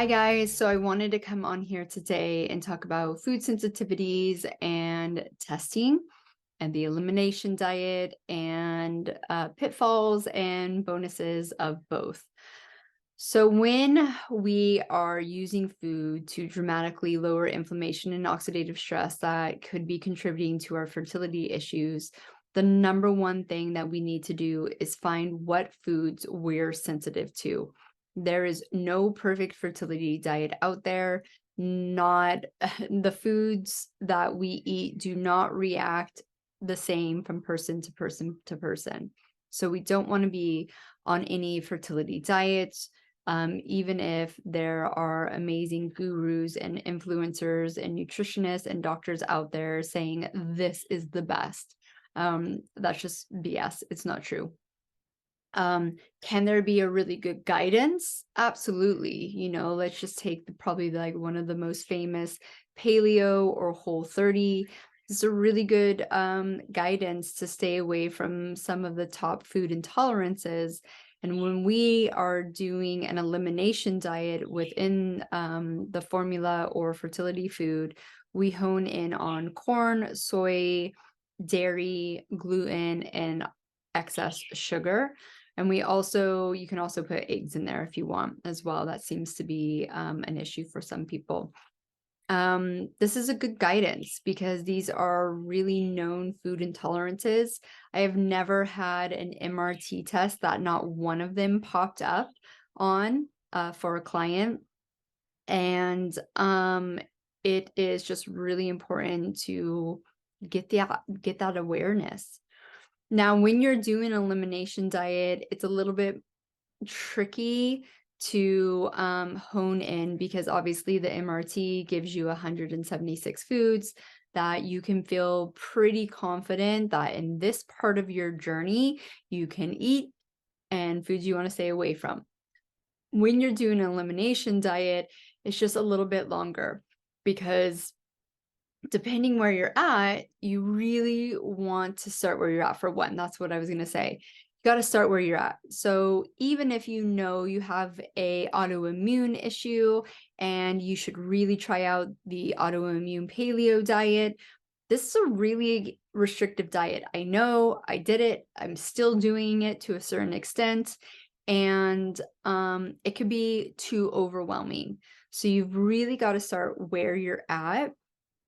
Hi guys, so I wanted to come on here today and talk about food sensitivities and testing and the elimination diet and pitfalls and bonuses of both. So when we are using food to dramatically lower inflammation and oxidative stress that could be contributing to our fertility issues, the number one thing that we need to do is find what foods we're sensitive to. There is no perfect fertility diet out there. Not the foods that we eat do not react the same from person to person to person. So we don't want to be on any fertility diets. Even if there are amazing gurus and influencers and nutritionists and doctors out there saying this is the best. That's just BS. It's not true. Can there be a really good guidance? Absolutely. Let's just take probably like one of the most famous, paleo or Whole30. It's a really good guidance to stay away from some of the top food intolerances. And when we are doing an elimination diet within the formula or fertility food, we hone in on corn, soy, dairy, gluten, and excess sugar. And you can also put eggs in there if you want as well. That seems to be an issue for some people. This is a good guidance because these are really known food intolerances. I have never had an MRT test that not one of them popped up on for a client. And it is just really important to get that awareness. Now, when you're doing an elimination diet, it's a little bit tricky to hone in because obviously the MRT gives you 176 foods that you can feel pretty confident that in this part of your journey you can eat, and foods you want to stay away from. When you're doing an elimination diet, it's just a little bit longer because depending where you're at, you really want to start where you're at. For one, that's what I was going to say. You got to start where you're at. So even if you know you have a autoimmune issue and you should really try out the autoimmune paleo diet, this is a really restrictive diet. I know I did it. I'm still doing it to a certain extent, and it could be too overwhelming. So you've really got to start where you're at.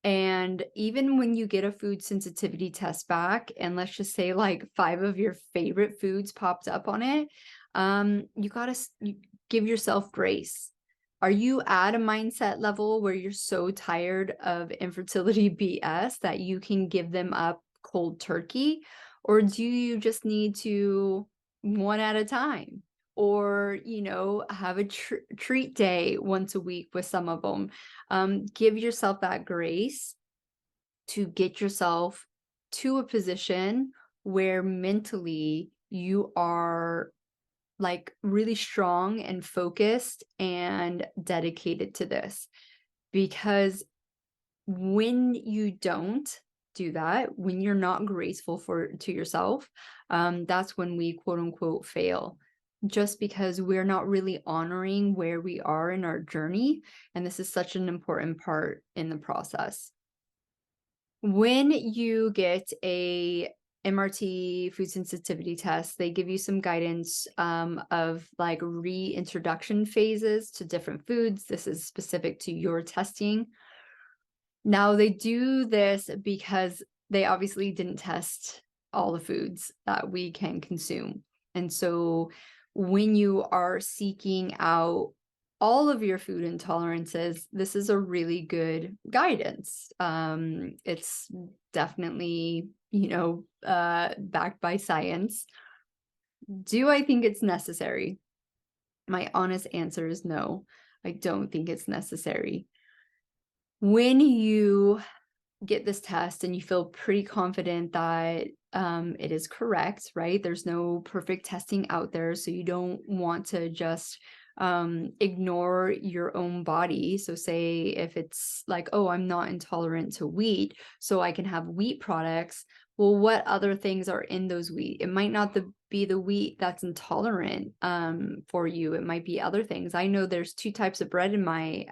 And even when you get a food sensitivity test back, and let's just say like 5 of your favorite foods popped up on it, you gotta give yourself grace. Are you at a mindset level where you're so tired of infertility BS that you can give them up cold turkey? Or do you just need to one at a time? Or, have a treat day once a week with some of them. Give yourself that grace to get yourself to a position where mentally you are like really strong and focused and dedicated to this. Because when you don't do that, when you're not graceful to yourself, that's when we quote unquote fail. Just because we're not really honoring where we are in our journey. And this is such an important part in the process. When you get a MRT food sensitivity test, they give you some guidance of like reintroduction phases to different foods. This is specific to your testing. Now, they do this because they obviously didn't test all the foods that we can consume. And so when you are seeking out all of your food intolerances, this is a really good guidance. It's definitely, backed by science. Do I think it's necessary? My honest answer is no. I don't think it's necessary. When you get this test and you feel pretty confident that it is correct, right? There's no perfect testing out there, so you don't want to just ignore your own body. So say if it's like, oh, I'm not intolerant to wheat, so I can have wheat products. Well, what other things are in those wheat? It might not be the wheat that's intolerant for you. It might be other things. I know there's 2 types of bread in my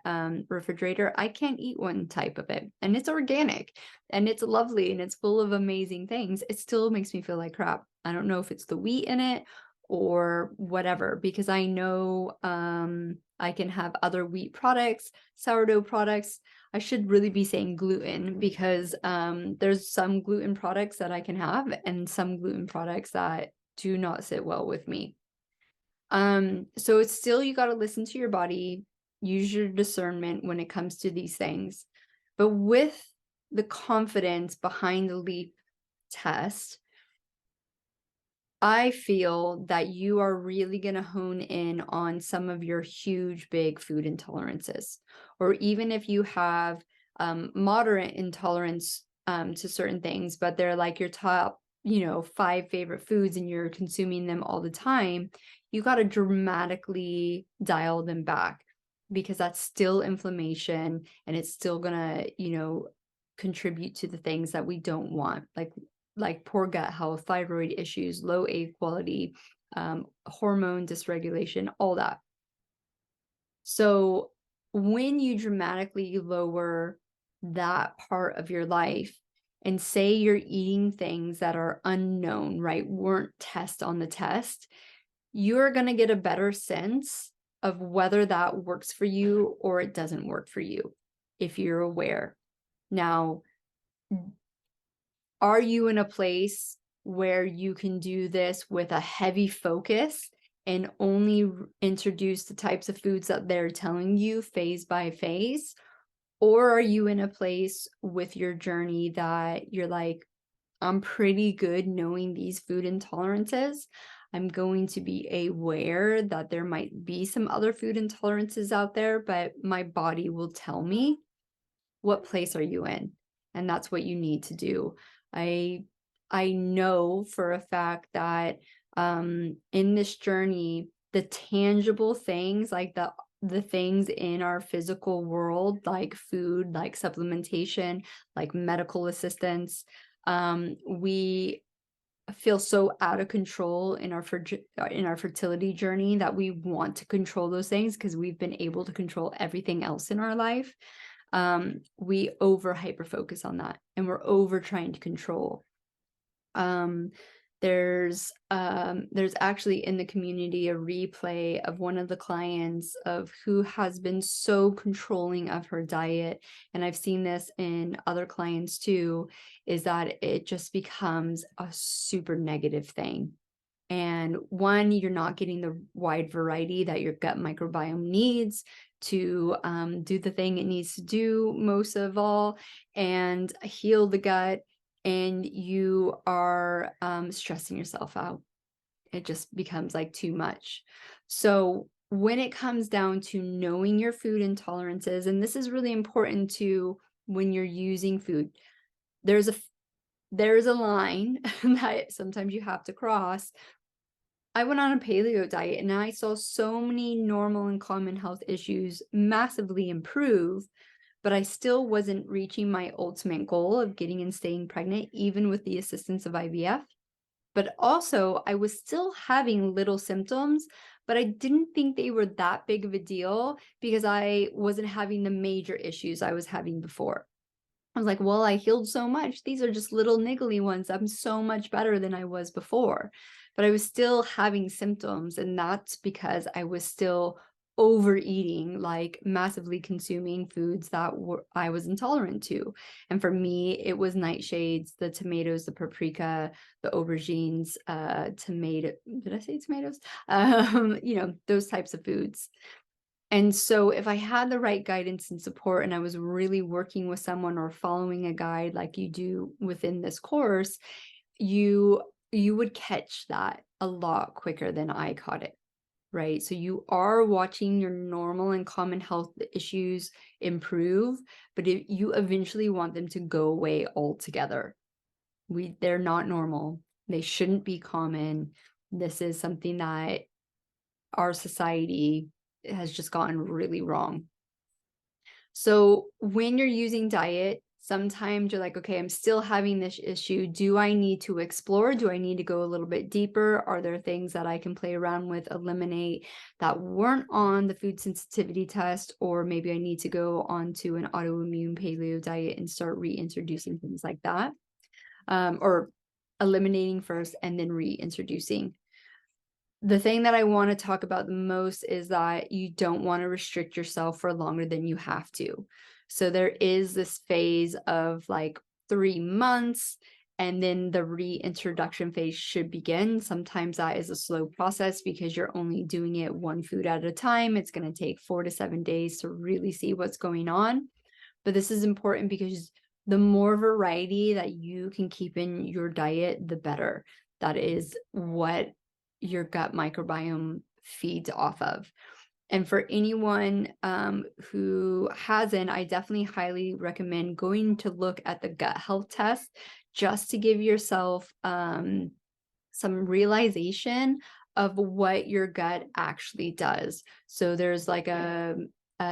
refrigerator. I can't eat one type of it, and it's organic and it's lovely and it's full of amazing things. It still makes me feel like crap. I don't know if it's the wheat in it or whatever, because I know I can have other wheat products, sourdough products. I should really be saying gluten, because there's some gluten products that I can have and some gluten products that do not sit well with me. So it's still, you got to listen to your body, use your discernment when it comes to these things. But with the confidence behind the LEAP test, I feel that you are really going to hone in on some of your huge, big food intolerances, or even if you have moderate intolerance to certain things, but they're like your top, 5 favorite foods and you're consuming them all the time, you got to dramatically dial them back, because that's still inflammation and it's still going to, contribute to the things that we don't want, like poor gut health, thyroid issues, low egg quality, hormone dysregulation, all that. So when you dramatically lower that part of your life, and say you're eating things that are unknown, right, weren't tested on the test, you're going to get a better sense of whether that works for you or it doesn't work for you, if you're aware. Now, are you in a place where you can do this with a heavy focus and only introduce the types of foods that they're telling you phase by phase? Or are you in a place with your journey that you're like, I'm pretty good knowing these food intolerances. I'm going to be aware that there might be some other food intolerances out there, but my body will tell me. What place are you in? And that's what you need to do. I know for a fact that in this journey, the tangible things, like the things in our physical world, like food, like supplementation, like medical assistance, we feel so out of control in our fertility journey that we want to control those things because we've been able to control everything else in our life. We over hyper focus on that, and we're over trying to control. There's actually in the community a replay of one of the clients of who has been so controlling of her diet, and I've seen this in other clients too, is that it just becomes a super negative thing. And one, you're not getting the wide variety that your gut microbiome needs to do the thing it needs to do, most of all, and heal the gut. And you are stressing yourself out. It just becomes like too much. So when it comes down to knowing your food intolerances, and this is really important too when you're using food, there's a line that sometimes you have to cross. I went on a paleo diet and I saw so many normal and common health issues massively improve, but I still wasn't reaching my ultimate goal of getting and staying pregnant, even with the assistance of IVF. But also, I was still having little symptoms, but I didn't think they were that big of a deal because I wasn't having the major issues I was having before. I was like, well, I healed so much. These are just little niggly ones. I'm so much better than I was before. But I was still having symptoms, and that's because I was still overeating, like massively consuming foods that I was intolerant to. And for me, it was nightshades, the tomatoes, the paprika, the aubergines, tomato. Did I say tomatoes? Those types of foods. And so if I had the right guidance and support, and I was really working with someone or following a guide like you do within this course, you would catch that a lot quicker than I caught it, right? So you are watching your normal and common health issues improve, but you eventually want them to go away altogether. They're not normal. They shouldn't be common. This is something that our society has just gotten really wrong. So when you're using diet, Sometimes you're like, okay, I'm still having this issue. Do I need to explore? Do I need to go a little bit deeper? Are there things that I can play around with, eliminate, that weren't on the food sensitivity test? Or maybe I need to go onto an autoimmune paleo diet and start reintroducing things like that. Or eliminating first and then reintroducing. The thing that I want to talk about the most is that you don't want to restrict yourself for longer than you have to. So there is this phase of like 3 months, and then the reintroduction phase should begin. Sometimes that is a slow process because you're only doing it one food at a time. It's going to take 4 to 7 days to really see what's going on. But this is important because the more variety that you can keep in your diet, the better. That is what your gut microbiome feeds off of. And for anyone who hasn't, I definitely highly recommend going to look at the gut health test just to give yourself some realization of what your gut actually does. So there's like a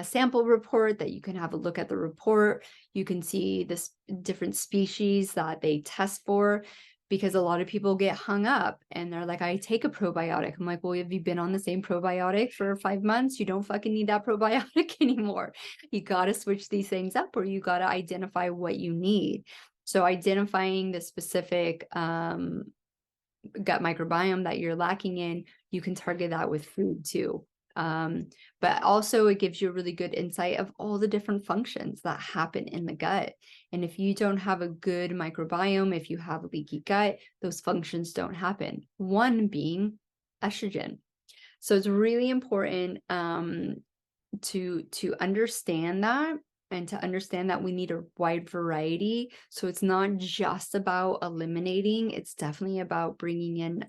sample report that you can have a look at the report. You can see this different species that they test for, because a lot of people get hung up and they're like, I take a probiotic. I'm like, well, have you been on the same probiotic for 5 months? You don't fucking need that probiotic anymore. You got to switch these things up, or you got to identify what you need. So identifying the specific gut microbiome that you're lacking in, you can target that with food too. But also it gives you a really good insight of all the different functions that happen in the gut. And if you don't have a good microbiome, if you have a leaky gut, those functions don't happen. One being estrogen. So it's really important to understand that, and to understand that we need a wide variety. So it's not just about eliminating, it's definitely about bringing in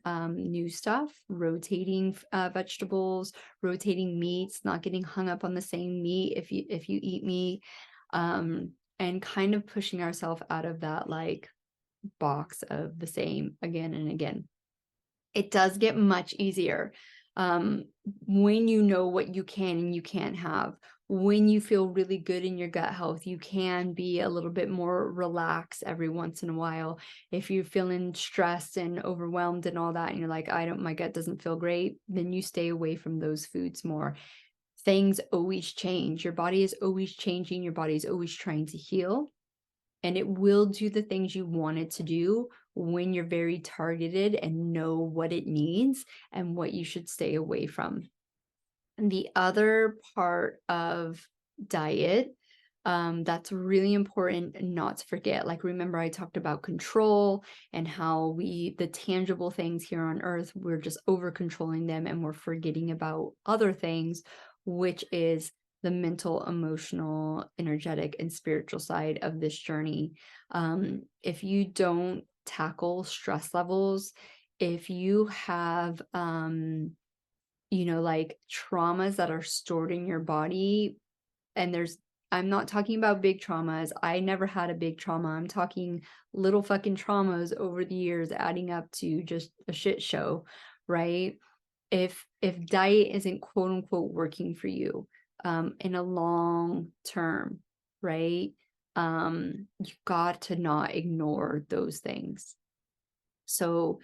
new stuff, rotating vegetables, rotating meats, not getting hung up on the same meat if you eat meat, and kind of pushing ourselves out of that like box of the same again and again. It does get much easier when you know what you can and you can't have. When you feel really good in your gut health, you can be a little bit more relaxed every once in a while. If you're feeling stressed and overwhelmed and all that, and you're like, my gut doesn't feel great, then you stay away from those foods more. Things always change. Your body is always changing. Your body is always trying to heal. And it will do the things you want it to do when you're very targeted and know what it needs and what you should stay away from. And the other part of diet that's really important not to forget, like, remember I talked about control and how the tangible things here on earth, we're just over controlling them and we're forgetting about other things, which is the mental, emotional, energetic, and spiritual side of this journey. If you don't tackle stress levels, if you have like traumas that are stored in your body, and I'm not talking about big traumas. I never had a big trauma. I'm talking little fucking traumas over the years adding up to just a shit show, right? If diet isn't quote unquote working for you in a long term, right? You got to not ignore those things. So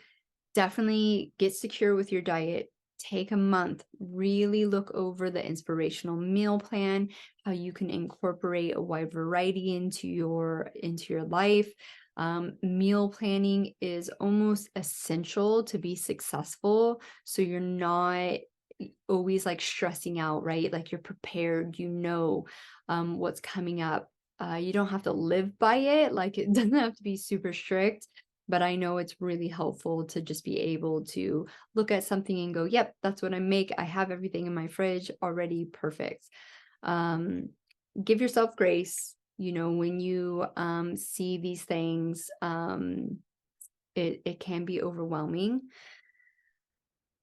definitely get secure with your diet. Take a month, really look over the inspirational meal plan, how you can incorporate a wide variety into your life. Meal planning is almost essential to be successful. So you're not always like stressing out, right? Like you're prepared, what's coming up. You don't have to live by it. Like it doesn't have to be super strict. But I know it's really helpful to just be able to look at something and go, yep, that's what I make. I have everything in my fridge already. Perfect. Give yourself grace. When you see these things, it can be overwhelming.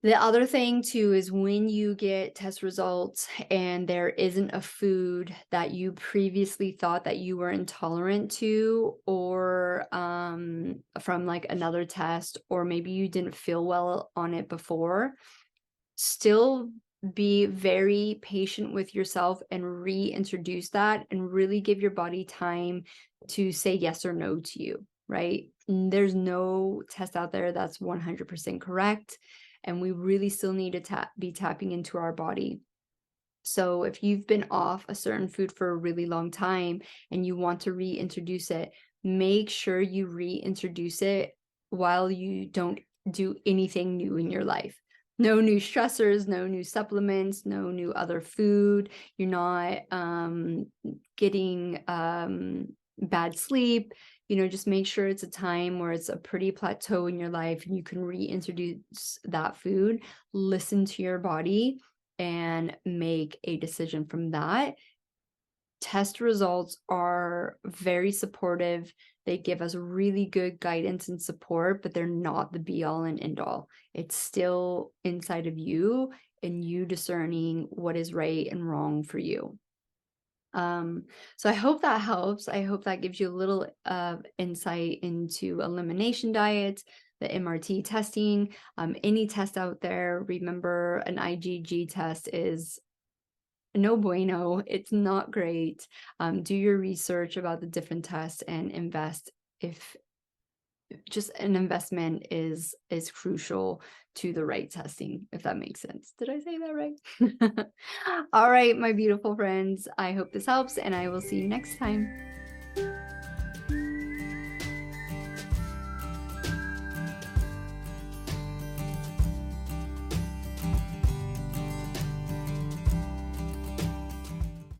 The other thing too is when you get test results and there isn't a food that you previously thought that you were intolerant to, or from like another test, or maybe you didn't feel well on it before, still be very patient with yourself and reintroduce that and really give your body time to say yes or no to you, right? There's no test out there that's 100% correct. And we really still need to be tapping into our body. So if you've been off a certain food for a really long time and you want to reintroduce it, make sure you reintroduce it while you don't do anything new in your life. No new stressors, no new supplements, no new other food. You're not getting bad sleep. Just make sure it's a time where it's a pretty plateau in your life and you can reintroduce that food. Listen to your body and make a decision from that. Test results are very supportive. They give us really good guidance and support, but they're not the be all and end all. It's still inside of you and you discerning what is right and wrong for you. So I hope that helps. I hope that gives you a little insight into elimination diets, the MRT testing, any test out there. Remember, an IgG test is no bueno. It's not great. Do your research about the different tests and invest if just an investment is crucial to the right testing, if that makes sense. Did I say that right? All right, my beautiful friends. I hope this helps and I will see you next time.